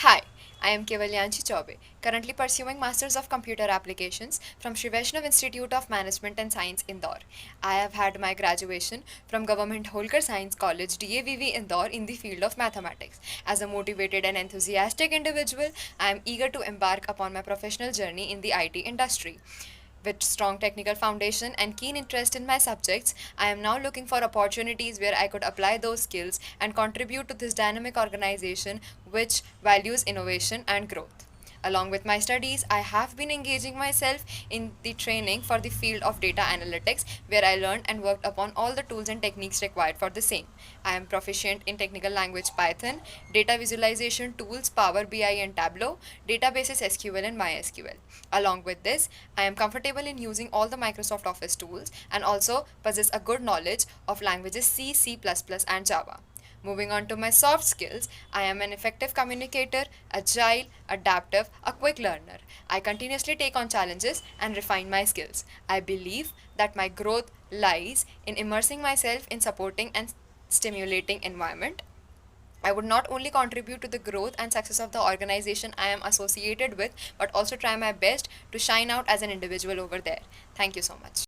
Hi, I am Kaivalyanshi MCA, currently pursuing Masters of Computer Applications from Sri Vaishnav Institute of Management and Science, Indore. I have had my graduation from Government Holkar Science College, DAVV, Indore in the field of mathematics. As a motivated and enthusiastic individual, I am eager to embark upon my professional journey in the IT industry. With strong technical foundation and keen interest in my subjects, I am now looking for opportunities where I could apply those skills and contribute to this dynamic organization which values innovation and growth. Along with my studies, I have been engaging myself in the training for the field of data analytics, where I learned and worked upon all the tools and techniques required for the same. I am proficient in technical language Python, data visualization tools Power BI and Tableau, databases SQL and MySQL. Along with this, I am comfortable in using all the Microsoft Office tools and also possess a good knowledge of languages C, C++, and Java. Moving on to my soft skills, I am an effective communicator, agile, adaptive, a quick learner. I continuously take on challenges and refine my skills. I believe that my growth lies in immersing myself in supporting and stimulating environment. I would not only contribute to the growth and success of the organization I am associated with, but also try my best to shine out as an individual over there. Thank you so much.